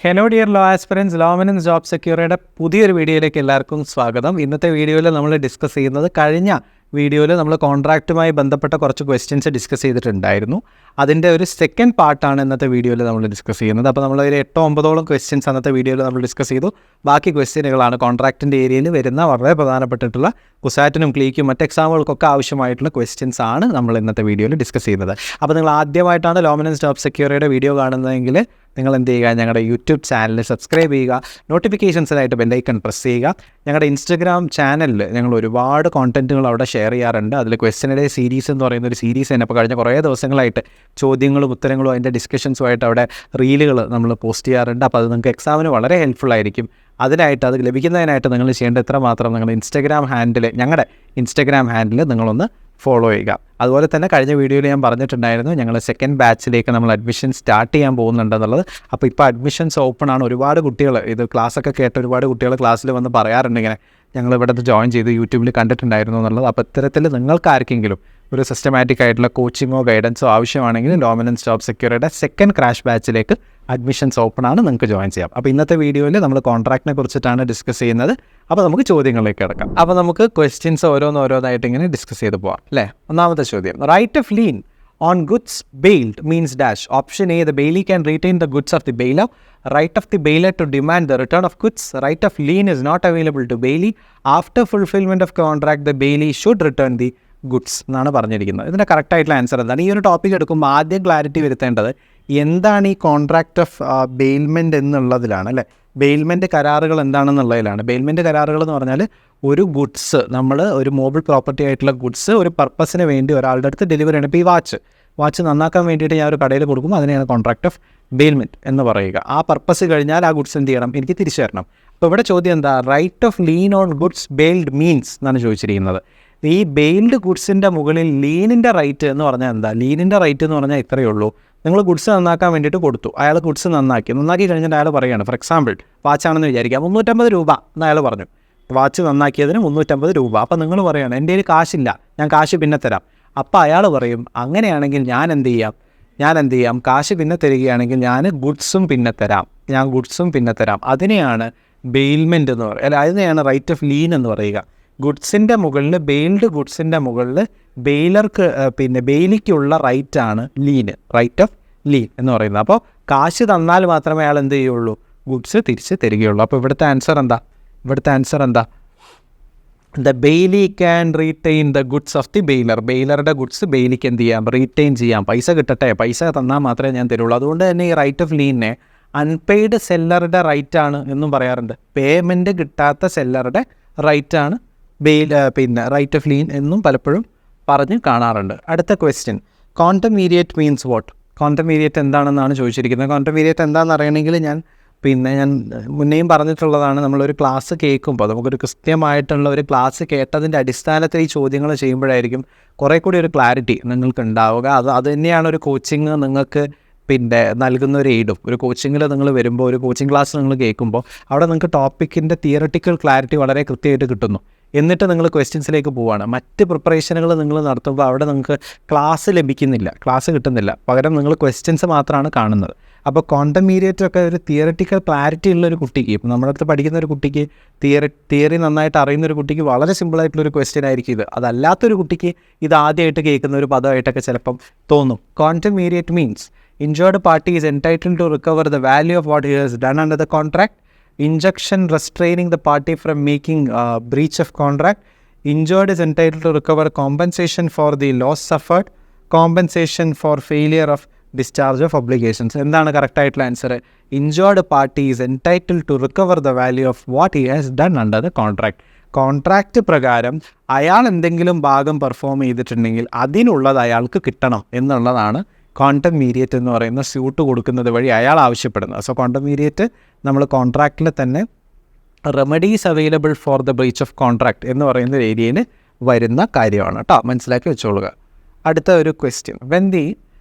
Hello dear law aspirants, ലോമിനൻസ് job സെക്യൂറിയുടെ പുതിയൊരു വീഡിയോയിലേക്ക് എല്ലാവർക്കും സ്വാഗതം. ഇന്നത്തെ വീഡിയോയിൽ നമ്മൾ ഡിസ്കസ് ചെയ്യുന്നത് കഴിഞ്ഞ വീഡിയോയിൽ നമ്മൾ കോൺട്രാക്റ്റുമായി ബന്ധപ്പെട്ട കുറച്ച് ക്വസ്റ്റ്യൻസ് ഡിസ്കസ് ചെയ്തിട്ടുണ്ടായിരുന്നു. അതിൻ്റെ ഒരു സെക്കൻഡ് പാർട്ടാണ് ഇന്നത്തെ വീഡിയോയിൽ നമ്മൾ ഡിസ്കസ് ചെയ്യുന്നത്. അപ്പോൾ നമ്മൾ ഒരു 8-9 ക്വസ്റ്റ്യൻസ് അന്നത്തെ വീഡിയോയിൽ നമ്മൾ ഡിസ്കസ് ചെയ്തു. ബാക്കി ക്വസ്റ്റ്യനുകളാണ് കോൺട്രാക്റ്റിൻ്റെ ഏരിയയിൽ വരുന്ന വളരെ പ്രധാനപ്പെട്ടിട്ടുള്ള കുസാറ്റിനും ക്ലീക്കും മറ്റ് എക്സാമുകൾക്കൊക്കെ ആവശ്യമായിട്ടുള്ള ക്വസ്റ്റ്യൻസ് ആണ് നമ്മൾ ഇന്നത്തെ വീഡിയോയിൽ ഡിസ്കസ് ചെയ്യുന്നത്. അപ്പോൾ നിങ്ങൾ ആദ്യമായിട്ടാണ് ലോമിനൻസ് ജോബ് സെക്യൂറിയുടെ വീഡിയോ കാണുന്നതെങ്കിൽ നിങ്ങൾ എന്ത് ചെയ്യുക, ഞങ്ങളുടെ യൂട്യൂബ് ചാനൽ സബ്സ്ക്രൈബ് ചെയ്യുക, നോട്ടിഫിക്കേഷൻസിനായിട്ട് ബെല്ലൈക്കൺ പ്രസ് ചെയ്യുക. ഞങ്ങളുടെ ഇൻസ്റ്റഗ്രാം ചാനലിൽ ഞങ്ങൾ ഒരുപാട് കോണ്ടൻറ്റുകൾ അവിടെ ഷെയർ ചെയ്യാറുണ്ട്. അതിൽ ക്വസ്റ്റ്യൻ ഡേ സീരീസ് എന്ന് പറയുന്ന ഒരു സീരീസ് തന്നെ ഇപ്പോൾ കഴിഞ്ഞ കുറേ ദിവസങ്ങളായിട്ട് ചോദ്യങ്ങളും ഉത്തരങ്ങളും അതിൻ്റെ ഡിസ്കഷൻസുമായിട്ട് അവിടെ റീലുകൾ നമ്മൾ പോസ്റ്റ് ചെയ്യാറുണ്ട്. അപ്പോൾ അത് നിങ്ങൾക്ക് എക്സാമിന് വളരെ ഹെൽപ്ഫുൾ ആയിരിക്കും. അതിനായിട്ട് അത് ലഭിക്കുന്നതിനായിട്ട് നിങ്ങൾ ചെയ്യേണ്ട എത്ര മാത്രം നിങ്ങളുടെ ഞങ്ങളുടെ ഇൻസ്റ്റഗ്രാം ഹാൻഡിൽ നിങ്ങളൊന്ന് ഫോളോ ചെയ്യുക. അതുപോലെ തന്നെ കഴിഞ്ഞ വീഡിയോയിൽ ഞാൻ പറഞ്ഞിട്ടുണ്ടായിരുന്നു ഞങ്ങൾ സെക്കൻഡ് ബാച്ചിലേക്ക് നമ്മൾ അഡ്മിഷൻ സ്റ്റാർട്ട് ചെയ്യാൻ പോകുന്നുണ്ടെന്നുള്ളത്. അപ്പോൾ ഇപ്പോൾ അഡ്മിഷൻസ് ഓപ്പൺ ആണ്. ഒരുപാട് കുട്ടികൾ ഇത് ക്ലാസ്സൊക്കെ കേട്ട ഒരുപാട് കുട്ടികൾ ക്ലാസ്സിൽ വന്ന് പറയാറുണ്ട് ഇങ്ങനെ ഞങ്ങൾ ഇവിടെ ജോയിൻ ചെയ്ത് യൂട്യൂബിൽ കണ്ടിട്ടുണ്ടായിരുന്നു എന്നുള്ളത്. അപ്പോൾ ഇത്തരത്തിൽ നിങ്ങൾക്ക് ആർക്കെങ്കിലും ഒരു സിസ്റ്റമാറ്റിക് ആയിട്ടുള്ള കോച്ചിങ്ങോ ഗൈഡൻസോ ആവശ്യമാണെങ്കിൽ ലോമിനൻസ് ജോബ് സെക്യൂറിയുടെ സെക്കൻഡ് ക്രാഷ് ബാച്ചിലേക്ക് അഡ്മിഷൻസ് ഓപ്പൺ ആണ്, നിങ്ങൾക്ക് ജോയിൻ ചെയ്യാം. അപ്പോൾ ഇന്നത്തെ വീഡിയോയിൽ നമ്മൾ കോൺട്രാക്റ്റിനെ കുറിച്ചിട്ടാണ് ഡിസ്കസ് ചെയ്യുന്നത്. അപ്പോൾ നമുക്ക് ചോദ്യങ്ങളിലേക്ക് കിടക്കാം. അപ്പോൾ നമുക്ക് ക്വസ്റ്റ്യൻസ് ഓരോന്നായിട്ട് ഇങ്ങനെ ഡിസ്കസ് ചെയ്ത് പോകാം അല്ലേ. ഒന്നാമത്തെ ചോദ്യം, right of lien on goods bailed means dash. Option A, the bailee can retain the goods of the bailer. Right of the bailer to demand the return of goods. Right of lien is not available to bailee. After fulfillment of contract, the bailee should return the goods എന്നാണ് പറഞ്ഞിരിക്കുന്നത്. ഇതിൻ്റെ കറക്റ്റായിട്ടുള്ള answer എന്താണ്? ഈ ഒരു topic എടുക്കുമ്പോൾ ആദ്യം clarity വരുത്തേണ്ടത് എന്താണ് ഈ കോൺട്രാക്റ്റ് ഓഫ് ബെയിൽമെൻറ്റ് എന്നുള്ളതിലാണ് അല്ലേ. ബെയിൽമെൻറ്റ് കരാറുകൾ എന്താണെന്നുള്ളതിലാണ്. ബെയിൽമെൻറ്റ് കരാറുകൾ എന്ന് പറഞ്ഞാൽ ഒരു ഗുഡ്സ്, നമ്മൾ ഒരു മോബിൾ പ്രോപ്പർട്ടി ആയിട്ടുള്ള ഗുഡ്സ് ഒരു പർപ്പസിന് വേണ്ടി ഒരാളുടെ അടുത്ത് ഡെലിവറി ചെയ്യണം. ഇപ്പോൾ ഈ വാച്ച് നന്നാക്കാൻ വേണ്ടിയിട്ട് ഞാൻ ഒരു കടയിൽ കൊടുക്കുമ്പോൾ അതിനെയാണ് കോൺട്രാക്റ്റ് ഓഫ് ബെയിൽമെൻറ്റ് എന്ന് പറയുക. ആ പർപ്പസ് കഴിഞ്ഞാൽ ആ ഗുഡ്സ് എന്ത് ചെയ്യണം, എനിക്ക് തിരിച്ചു തരണം. അപ്പോൾ ഇവിടെ ചോദ്യം എന്താ, right of lien on goods bailed means എന്നാണ് ചോദിച്ചിരിക്കുന്നത്. ഈ ബെയിൽഡ് ഗുഡ്സിൻ്റെ മുകളിൽ ലീനിൻ്റെ റൈറ്റ് എന്ന് പറഞ്ഞാൽ എന്താ? ലീനിൻ്റെ റൈറ്റ് എന്ന് പറഞ്ഞാൽ ഇത്രയേ ഉള്ളൂ. നിങ്ങൾ ഗുഡ്സ് നന്നാക്കാൻ വേണ്ടിയിട്ട് കൊടുത്തു, അയാൾ ഗുഡ്സ് നന്നാക്കി കഴിഞ്ഞിട്ട് അയാൾ പറയുകയാണ്, ഫോർ എക്സാമ്പിൾ വാച്ചാണെന്ന് വിചാരിക്കുക, 350 രൂപ എന്ന് അയാൾ പറഞ്ഞു. വാച്ച് നന്നാക്കിയതിന് 350 രൂപ. അപ്പോൾ നിങ്ങൾ പറയുകയാണ് എൻ്റെ കയ്യിൽ കാശില്ല, ഞാൻ കാശ് പിന്നെ തരാം. അപ്പോൾ അയാൾ പറയും അങ്ങനെയാണെങ്കിൽ ഞാൻ എന്ത് ചെയ്യാം, കാശ് പിന്നെ തരികയാണെങ്കിൽ ഞാൻ ഗുഡ്സും പിന്നെ തരാം. അതിനെയാണ് ബെയിൽമെൻറ്റ് എന്ന് പറയുക, അല്ല അതിനെയാണ് റൈറ്റ് ഓഫ് ലീൻ എന്ന് പറയുക. ഗുഡ്സിൻ്റെ മുകളിൽ, ബെയിൽഡ് ഗുഡ്സിൻ്റെ മുകളിൽ ബെയിലർക്ക് ബെയിലിക്കുള്ള റൈറ്റാണ് റൈറ്റ് ഓഫ് ലീൻ എന്ന് പറയുന്നത്. അപ്പോൾ കാശ് തന്നാൽ മാത്രമേ അയാൾ എന്ത് ചെയ്യുള്ളൂ, ഗുഡ്സ് തിരിച്ച് തരികയുള്ളൂ. അപ്പോൾ ഇവിടുത്തെ ആൻസർ എന്താ? The bailee can retain the goods of the bailor. ബെയിലറുടെ ഗുഡ്സ് ബെയിലിക്ക് എന്ത് ചെയ്യാം, റീറ്റെയിൻ ചെയ്യാം. പൈസ കിട്ടട്ടെ, പൈസ തന്നാൽ മാത്രമേ ഞാൻ തരുള്ളൂ. അതുകൊണ്ട് തന്നെ ഈ റൈറ്റ് ഓഫ് ലീനിനെ അൺപെയ്ഡ് സെല്ലറുടെ റൈറ്റാണ് എന്നും പറയാറുണ്ട്. പേയ്മെൻറ്റ് കിട്ടാത്ത സെല്ലറുടെ റൈറ്റാണ് റൈറ്റ് ഓഫ് ലീൻ എന്നും പലപ്പോഴും പറഞ്ഞ് കാണാറുണ്ട്. അടുത്ത ക്വസ്റ്റ്യൻ, കോണ്ടമീരിയറ്റ് മീൻസ് വാട്ട്? കോണ്ടമീരിയറ്റ് എന്താണെന്നാണ് ചോദിച്ചിരിക്കുന്നത്. കോണ്ടമീരിയറ്റ് എന്താണെന്ന് അറിയണമെങ്കിൽ ഞാൻ മുന്നേയും പറഞ്ഞിട്ടുള്ളതാണ്. നമ്മളൊരു ക്ലാസ് കേൾക്കുമ്പോൾ നമുക്കൊരു കൃത്യമായിട്ടുള്ള ഒരു ക്ലാസ് കേട്ടതിൻ്റെ അടിസ്ഥാനത്തിൽ ഈ ചോദ്യങ്ങൾ ചെയ്യുമ്പോഴായിരിക്കും കുറേ കൂടി ഒരു ക്ലാരിറ്റി നിങ്ങൾക്ക് ഉണ്ടാവുക. അത് തന്നെയാണ് ഒരു കോച്ചിങ് നിങ്ങൾക്ക് നൽകുന്ന ഒരു എയ്ഡും. ഒരു കോച്ചിങ്ങിൽ നിങ്ങൾ വരുമ്പോൾ, ഒരു കോച്ചിങ് ക്ലാസ് നിങ്ങൾ കേൾക്കുമ്പോൾ അവിടെ നിങ്ങൾക്ക് ടോപ്പിക്കിൻ്റെ തിയററ്റിക്കൽ ക്ലാരിറ്റി വളരെ കൃത്യമായിട്ട് കിട്ടുന്നു. എന്നിട്ട് നിങ്ങൾ ക്വസ്റ്റ്യൻസിലേക്ക് പോവുകയാണ്. മറ്റ് പ്രിപ്പറേഷനുകൾ നിങ്ങൾ നടത്തുമ്പോൾ അവിടെ നിങ്ങൾക്ക് ക്ലാസ് കിട്ടുന്നില്ല. പകരം നിങ്ങൾ ക്വസ്റ്റ്യൻസ് മാത്രമാണ് കാണുന്നത്. അപ്പോൾ കോണ്ടമീരിയറ്റ് ഒക്കെ ഒരു തിയററ്റിക്കൽ ക്ലാരിറ്റി ഉള്ള ഒരു കുട്ടിക്ക്, ഇപ്പോൾ നമ്മുടെ അടുത്ത് പഠിക്കുന്ന ഒരു കുട്ടിക്ക്, തിയറി നന്നായിട്ട് അറിയുന്ന ഒരു കുട്ടിക്ക് വളരെ സിമ്പിളായിട്ടുള്ളൊരു ക്വസ്റ്റ്യൻ ആയിരിക്കും ഇത്. അതല്ലാത്തൊരു കുട്ടിക്ക് ഇത് ആദ്യമായിട്ട് കേൾക്കുന്ന ഒരു പദമായിട്ടൊക്കെ ചിലപ്പം തോന്നും. കോണ്ടമീരിയറ്റ് means injured party is entitled to recover the value of what he has done under the contract. Injunction restraining the party from making breach of contract. Injured is entitled to recover compensation for the loss suffered. Compensation for failure of discharge of obligations. എന്താണ് correct ആയിട്ടുള്ള answer? Injured party is entitled to recover the value of what he has done under the contract. Contract പ്രകാരം അയാൾ എന്തെങ്കിലും ഭാഗം perform ചെയ്തിട്ടുണ്ടെങ്കിൽ അതിനുള്ളത് അയാൾക്ക് കിട്ടണം എന്നുള്ളതാണ് കോണ്ടമീരിയറ്റ് എന്ന് പറയുന്ന സ്യൂട്ട് കൊടുക്കുന്നത് വഴി അയാൾ ആവശ്യപ്പെടുന്നത്. സോ കോണ്ടമീരിയറ്റ് നമ്മൾ കോൺട്രാക്റ്റിൽ തന്നെ remedies available for the breach of contract എന്ന് പറയുന്ന ഏരിയയിൽ വരുന്ന കാര്യമാണ് കേട്ടോ, മനസ്സിലാക്കി വെച്ചോളുക. അടുത്ത ഒരു question, when the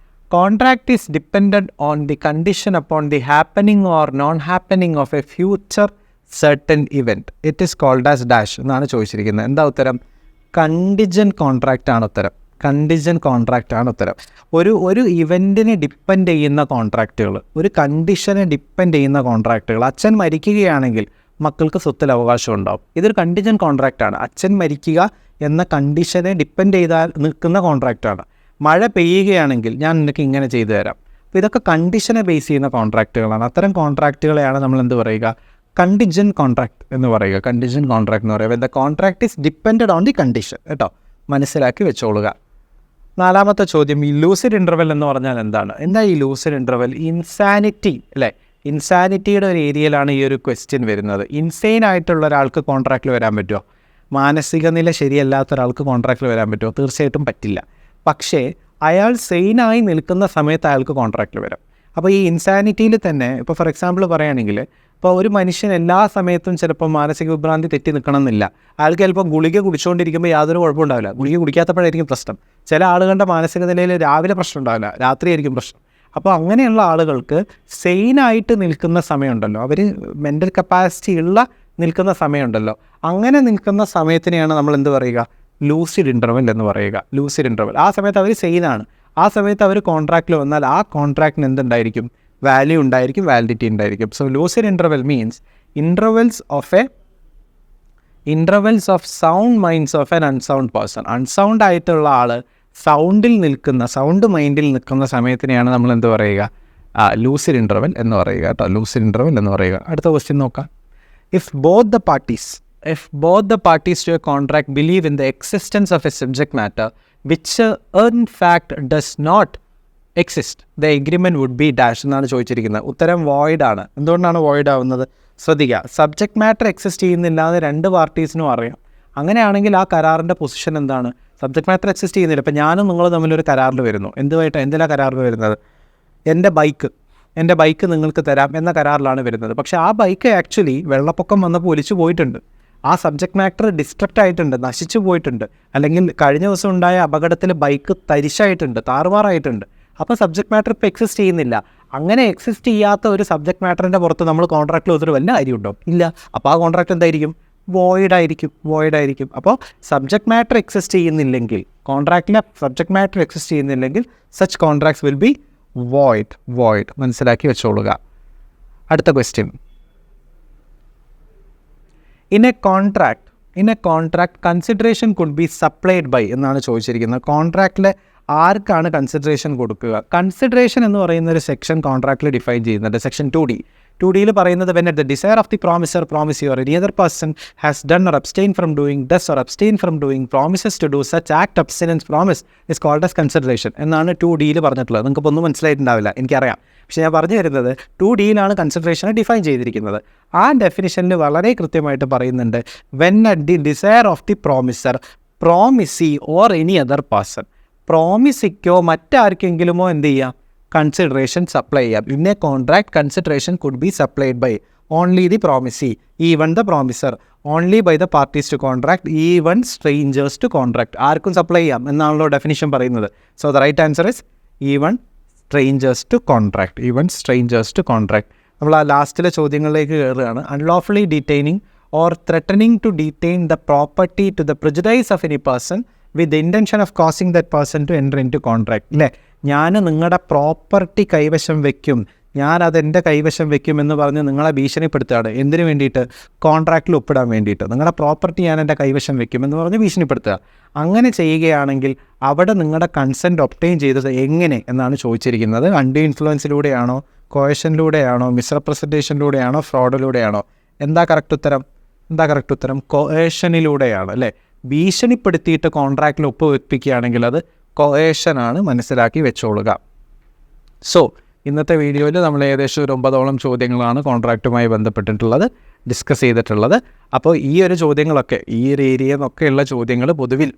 contract is dependent on the condition upon the happening or non happening of a future certain event, it is called as dash എന്നാണ് ചോദിച്ചിരിക്കുന്നത്. എന്താ ഉത്തരം? കണ്ടിജൻറ്റ് കോൺട്രാക്റ്റ് ആണ് ഉത്തരം. കണ്ടിജൻറ്റ് കോൺട്രാക്റ്റ് ആണ് ഉത്തരം. ഒരു ഇവൻറ്റിനെ ഡിപ്പെൻഡ് ചെയ്യുന്ന കോൺട്രാക്റ്റുകൾ, ഒരു കണ്ടീഷനെ ഡിപ്പെൻഡ് ചെയ്യുന്ന കോൺട്രാക്റ്റുകൾ. അച്ഛൻ മരിക്കുകയാണെങ്കിൽ മക്കൾക്ക് സ്വത്തിൽ അവകാശം ഉണ്ടാവും. ഇതൊരു കണ്ടിജൻറ്റ് കോൺട്രാക്റ്റാണ്. അച്ഛൻ മരിക്കുക എന്ന കണ്ടീഷനെ ഡിപ്പെൻഡ് ചെയ്താൽ നിൽക്കുന്ന കോൺട്രാക്റ്റാണ്. മഴ പെയ്യുകയാണെങ്കിൽ ഞാൻ നിനക്ക് ഇങ്ങനെ ചെയ്തു തരാം. അപ്പോൾ ഇതൊക്കെ കണ്ടീഷനെ ബേസ് ചെയ്യുന്ന കോൺട്രാക്റ്റുകളാണ്. അത്തരം കോൺട്രാക്റ്റുകളെയാണ് നമ്മൾ എന്ത് പറയുക? കണ്ടിജൻറ്റ് കോൺട്രാക്ട് എന്ന് പറയുക. കണ്ടിജൻറ്റ് കോൺട്രാക്ട് എന്ന് പറയുക the contract is depended on the condition. കേട്ടോ, മനസ്സിലാക്കി വെച്ചോളുക. 4ാമത്തെ ചോദ്യം, ഈ ലൂസിഡ് ഇൻ്റർവെൽ എന്ന് പറഞ്ഞാൽ എന്താണ്? എന്താ ഈ ലൂസിഡ് ഇൻ്റർവെൽ? ഇൻസാനിറ്റി അല്ലേ? ഇൻസാനിറ്റിയുടെ ഒരു ഏരിയയിലാണ് ഈ ഒരു ക്വസ്റ്റ്യൻ വരുന്നത്. ഇൻസെയിൻ ആയിട്ടുള്ള ഒരാൾക്ക് കോൺട്രാക്റ്റിൽ വരാൻ പറ്റുമോ? മാനസിക നില ശരിയല്ലാത്ത ഒരാൾക്ക് കോൺട്രാക്റ്റിൽ വരാൻ പറ്റുമോ? തീർച്ചയായിട്ടും പറ്റില്ല. പക്ഷേ അയാൾ സെയിനായി നിൽക്കുന്ന സമയത്ത് അയാൾക്ക് കോൺട്രാക്റ്റിൽ വരാം. അപ്പോൾ ഈ ഇൻസാനിറ്റിയിൽ തന്നെ ഇപ്പോൾ ഫോർ എക്സാമ്പിൾ പറയുകയാണെങ്കിൽ, ഇപ്പോൾ ഒരു മനുഷ്യൻ എല്ലാ സമയത്തും ചിലപ്പോൾ മാനസിക വിഭ്രാന്തി തെറ്റി നിൽക്കണം എന്നില്ല. അയാൾക്ക് ചിലപ്പോൾ ഗുളിക കുടിച്ചുകൊണ്ടിരിക്കുമ്പോൾ യാതൊരു കുഴപ്പമുണ്ടാവില്ല, ഗുളിക കുടിക്കാത്തപ്പോഴായിരിക്കും പ്രശ്നം. ചില ആളുകളുടെ മാനസിക നിലയിൽ രാവിലെ പ്രശ്നം ഉണ്ടാവില്ല, രാത്രിയായിരിക്കും പ്രശ്നം. അപ്പോൾ അങ്ങനെയുള്ള ആളുകൾക്ക് സെയിനായിട്ട് നിൽക്കുന്ന സമയമുണ്ടല്ലോ, അവർ മെൻ്റൽ കപ്പാസിറ്റി ഉള്ള നിൽക്കുന്ന സമയമുണ്ടല്ലോ, അങ്ങനെ നിൽക്കുന്ന സമയത്തിനെയാണ് നമ്മൾ എന്ത് പറയുക? ലൂസിഡ് ഇൻ്റർവെൽ എന്ന് പറയുക. Lucid interval. ആ സമയത്ത് അവർ സെയിനാണ്. ആ സമയത്ത് അവർ കോൺട്രാക്റ്റിൽ വന്നാൽ ആ കോൺട്രാക്റ്റിന് എന്തുണ്ടായിരിക്കും? വാല്യൂ ഉണ്ടായിരിക്കും, വാലിഡിറ്റി ഉണ്ടായിരിക്കും. So lucid interval means intervals of sound minds of an unsound person. Unsound ആയിട്ടുള്ള ആൾ സൗണ്ട് മൈൻഡിൽ നിൽക്കുന്ന സമയത്തിനെയാണ് നമ്മൾ എന്ത് പറയുക? ലൂസിഡ് ഇൻ്റർവെൽ എന്ന് പറയുക. കേട്ടോ, ലൂസിഡ് ഇൻ്റർവെൽ എന്ന് പറയുക. അടുത്ത ക്വസ്റ്റ്യൻ നോക്കാം. If both the parties to a contract believe in the existence of a subject matter which in fact does not exist, the agreement would be dash എന്നാണ് ചോദിച്ചിരിക്കുന്നത്. ഉത്തരം void ആണ്. എന്തുകൊണ്ടാണ് void ആവുന്നത്? ശ്രദ്ധിക്കുക, സബ്ജക്റ്റ് മാറ്റർ എക്സിസ്റ്റ് ചെയ്യുന്നില്ല എന്ന് രണ്ട് പാർട്ടീസിനും അറിയാം. അങ്ങനെയാണെങ്കിൽ ആ കരാറിൻ്റെ പൊസിഷൻ എന്താണ്? സബ്ജക്റ്റ് മാറ്റർ എക്സിസ്റ്റ് ചെയ്യുന്നില്ല. ഇപ്പോൾ ഞാനും നിങ്ങൾ തമ്മിലൊരു കരാറിൽ വരുന്നു. എന്തിനാണ് കരാറിൽ വരുന്നത്? എൻ്റെ ബൈക്ക് നിങ്ങൾക്ക് തരാം എന്ന കരാറിലാണ് വരുന്നത്. പക്ഷേ ആ ബൈക്ക് ആക്ച്വലി വെള്ളപ്പൊക്കം വന്നപ്പോൾ ഒലിച്ചു പോയിട്ടുണ്ട്. ആ സബ്ജക്റ്റ് മാറ്റർ ഡിസ്ട്രക്റ്റ് ആയിട്ടുണ്ട്, നശിച്ചു പോയിട്ടുണ്ട്. അല്ലെങ്കിൽ കഴിഞ്ഞ ദിവസം ഉണ്ടായ അപകടത്തിൽ ബൈക്ക് തരിശായിട്ടുണ്ട്, താറുമാറായിട്ടുണ്ട്. അപ്പോൾ സബ്ജക്റ്റ് മാറ്റർ ഇപ്പോൾ എക്സിസ്റ്റ് ചെയ്യുന്നില്ല. അങ്ങനെ എക്സിസ്റ്റ് ചെയ്യാത്ത ഒരു സബ്ജക്റ്റ് മാറ്ററിൻ്റെ പുറത്ത് നമ്മൾ കോൺട്രാക്റ്റിൽ ഒത്തിരി വല്ല കാര്യമുണ്ടോ? ഇല്ല. അപ്പോൾ ആ കോൺട്രാക്റ്റ് എന്തായിരിക്കും? വോയിഡ് ആയിരിക്കും. അപ്പോൾ സബ്ജക്റ്റ് മാറ്റർ എക്സിസ്റ്റ് ചെയ്യുന്നില്ലെങ്കിൽ, കോൺട്രാക്റ്റിലെ സബ്ജക്റ്റ് മാറ്റർ എക്സിസ്റ്റ് ചെയ്യുന്നില്ലെങ്കിൽ such contracts will be void. മനസ്സിലാക്കി വെച്ചോളുക. അടുത്ത question. In a contract consideration could be supplied by എന്നാണ് ചോദിച്ചിരിക്കുന്നത്. കോൺട്രാക്റ്റിലെ ആർക്കാണ് കൺസിഡറേഷൻ കൊടുക്കുക? കൺസിഡറേഷൻ എന്ന് പറയുന്ന ഒരു സെക്ഷൻ കോൺട്രാക്റ്റിൽ ഡിഫൈൻ ചെയ്യുന്നുണ്ട്. സെക്ഷൻ 2D പറയുന്നത് when at the desire of the promisor, promisee or any other person has done or abstained from doing, does or abstain from doing, promises to do such act, abstinence, promise is called as consideration എന്നാണ് 2D പറഞ്ഞിട്ടുള്ളത്. നിങ്ങൾക്ക് ഒന്നും മനസ്സിലായിട്ടുണ്ടാവില്ല, എനിക്കറിയാം. പക്ഷേ ഞാൻ പറഞ്ഞു തരുന്നത് 2D കൺസിഡറേഷനെ define ചെയ്തിരിക്കുന്നത്. ആ ഡെഫിനിഷനിൽ വളരെ കൃത്യമായിട്ട് പറയുന്നുണ്ട് when at the desire of the promisor, promisee or any other person. പ്രോമിസിക്കോ മറ്റാർക്കെങ്കിലുമോ എന്ത് ചെയ്യാം? കൺസിഡറേഷൻ സപ്ലൈ ചെയ്യാം. In a contract consideration could be supplied by only the promisee, even the promisor, only by the parties to contract, even strangers to contract. ആർക്കും supply ചെയ്യാം എന്നാണല്ലോ definition പറയുന്നത്. So the right answer is even strangers to contract. നമ്മൾ ആ ലാസ്റ്റിലെ ചോദ്യങ്ങളിലേക്ക് കയറുകയാണ്. Unlawfully detaining or threatening to detain the property to the prejudice of any person with the intention of causing that person to enter into contract. അല്ലേ, ഞാൻ നിങ്ങളുടെ property കൈവശം വയ്ക്കും, ഞാനതെൻ്റെ കൈവശം വയ്ക്കുമെന്ന് പറഞ്ഞ് നിങ്ങളെ ഭീഷണിപ്പെടുത്തുകയാണ്. എന്തിനു വേണ്ടിയിട്ട്? കോൺട്രാക്റ്റിൽ ഒപ്പിടാൻ വേണ്ടിയിട്ട്. നിങ്ങളുടെ പ്രോപ്പർട്ടി ഞാൻ എൻ്റെ കൈവശം വയ്ക്കുമെന്ന് പറഞ്ഞ് ഭീഷണിപ്പെടുത്തുക. അങ്ങനെ ചെയ്യുകയാണെങ്കിൽ അവിടെ നിങ്ങളുടെ കൺസെൻറ്റ് ഒബ്റ്റെയിൻ ചെയ്തത് എങ്ങനെ എന്നാണ് ചോദിച്ചിരിക്കുന്നത്. അണ്ടർ ഇൻഫ്ലുവൻസിലൂടെയാണോ, കോയഷനിലൂടെയാണോ, മിസ്റെപ്രസെൻറ്റേഷനിലൂടെയാണോ, ഫ്രോഡിലൂടെയാണോ? എന്താ കറക്റ്റ് ഉത്തരം? കോയഷനിലൂടെയാണ്. അല്ലേ, ഭീഷണിപ്പെടുത്തിയിട്ട് കോൺട്രാക്റ്റിൽ ഒപ്പുവെപ്പിക്കുകയാണെങ്കിൽ അത് കോയേഷനാണ്, മനസ്സിലാക്കി വെച്ചോളുക. സോ ഇന്നത്തെ വീഡിയോയിൽ നമ്മൾ ഏകദേശം ഒരു 9ഓളം ചോദ്യങ്ങളാണ് കോൺട്രാക്റ്റുമായി ബന്ധപ്പെട്ടിട്ടുള്ളത് ഡിസ്കസ് ചെയ്തിട്ടുള്ളത്. അപ്പോൾ ഈ ഒരു ചോദ്യങ്ങളൊക്കെ, ഈ ഒരു ഏരിയയിൽ നിന്നൊക്കെയുള്ള ചോദ്യങ്ങൾ പൊതുവിൽ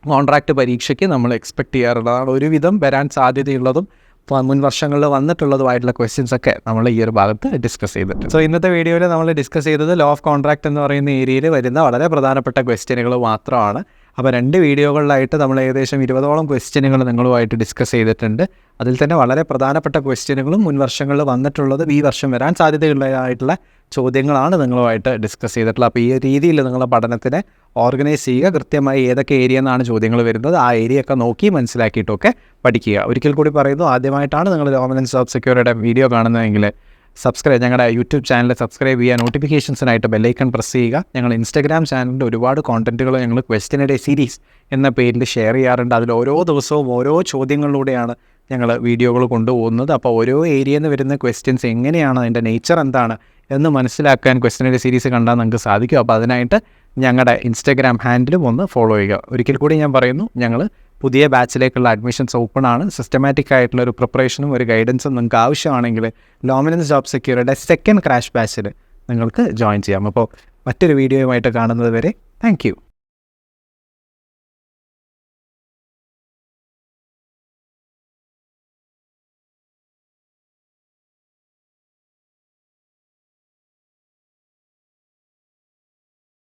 കോൺട്രാക്റ്റ് പരീക്ഷയ്ക്ക് നമ്മൾ എക്സ്പെക്റ്റ് ചെയ്യാറുള്ളതാണ്. ഒരുവിധം വരാൻ സാധ്യതയുള്ളതും മുൻ വർഷങ്ങളിൽ വന്നിട്ടുള്ളതുമായിട്ടുള്ള ക്വസ്റ്റ്യൻസ് ഒക്കെ നമ്മൾ ഈ ഒരു ഭാഗത്ത് ഡിസ്കസ് ചെയ്തിട്ടുണ്ട്. സോ ഇന്നത്തെ വീഡിയോയിൽ നമ്മൾ ഡിസ്കസ് ചെയ്തത് ലോ ഓഫ് കോൺട്രാക്ട് എന്ന് പറയുന്ന ഏരിയയിൽ വരുന്ന വളരെ പ്രധാനപ്പെട്ട ക്വസ്റ്റ്യനുകൾ മാത്രമാണ്. അപ്പോൾ 2 വീഡിയോകളിലായിട്ട് നമ്മൾ ഏകദേശം 20ഓളം ക്വസ്റ്റ്യനുകൾ നിങ്ങളുമായിട്ട് ഡിസ്കസ് ചെയ്തിട്ടുണ്ട്. അതിൽ തന്നെ വളരെ പ്രധാനപ്പെട്ട ക്വസ്റ്റ്യനുകളും മുൻ വർഷങ്ങളിൽ വന്നിട്ടുള്ളതും ഈ വർഷം വരാൻ സാധ്യതയുള്ളതായിട്ടുള്ള ചോദ്യങ്ങളാണ് നിങ്ങളുമായിട്ട് ഡിസ്കസ് ചെയ്തിട്ടുള്ളത്. അപ്പോൾ ഈ രീതിയിൽ നിങ്ങളുടെ പഠനത്തിനെ ഓർഗനൈസ് ചെയ്യുക. കൃത്യമായി ഏതൊക്കെ ഏരിയ എന്നാണ് ചോദ്യങ്ങൾ വരുന്നത്, ആ ഏരിയ ഒക്കെ നോക്കി മനസ്സിലാക്കിയിട്ടൊക്കെ പഠിക്കുക. ഒരിക്കൽ കൂടി പറയുന്നു, ആദ്യമായിട്ടാണ് നിങ്ങൾ ലോമനൻസ് ജോബ് സെക്യൂരിറ്റിയുടെ വീഡിയോ കാണുന്നതെങ്കിൽ ഞങ്ങളുടെ യൂട്യൂബ് ചാനൽ സബ്സ്ക്രൈബ് ചെയ്യുക, നോട്ടിഫിക്കേഷൻസിനായിട്ട് ബെല്ലൈക്കൺ പ്രസ് ചെയ്യുക. ഞങ്ങൾ ഇൻസ്റ്റാഗ്രാം ചാനലിൻ്റെ ഒരുപാട് കോണ്ടൻറ്റുകൾ ഞങ്ങൾ ക്വസ്റ്റ്യൻ ഡേ സീരീസ് എന്ന പേരിൽ ഷെയർ ചെയ്യാറുണ്ട്. അതിൽ ഓരോ ദിവസവും ഓരോ ചോദ്യങ്ങളിലൂടെയാണ് ഞങ്ങൾ വീഡിയോകൾ കൊണ്ടുപോകുന്നത്. അപ്പോൾ ഓരോ ഏരിയയിൽ നിന്ന് വരുന്ന ക്വസ്റ്റ്യൻസ് എങ്ങനെയാണ്, അതിൻ്റെ നേച്ചർ എന്താണ് എന്ന് മനസ്സിലാക്കാൻ ക്വസ്റ്റ്യൻ ഡേ സീരീസ് കണ്ടാൽ നിങ്ങൾക്ക് സാധിക്കും. അപ്പോൾ അതിനായിട്ട് ഞങ്ങളുടെ ഇൻസ്റ്റാഗ്രാം ഹാൻഡിലും ഒന്ന് ഫോളോ ചെയ്യുക. ഒരിക്കൽ കൂടി ഞാൻ പറയുന്നു, ഞങ്ങൾ പുതിയ ബാച്ചിലേക്കുള്ള അഡ്മിഷൻസ് ഓപ്പൺ ആണ്. സിസ്റ്റമാറ്റിക് ആയിട്ടുള്ള ഒരു പ്രിപ്പറേഷനും ഒരു ഗൈഡൻസും നിങ്ങൾക്ക് ആവശ്യമാണെങ്കിൽ ലോമനൻസ് ജോബ് സെക്യൂരിറ്റിയുടെ സെക്കൻഡ് ക്രാഷ് ബാച്ചിൽ നിങ്ങൾക്ക് ജോയിൻ ചെയ്യാം. അപ്പോൾ മറ്റൊരു വീഡിയോയുമായിട്ട് കാണുന്നത് വരെ താങ്ക് യു.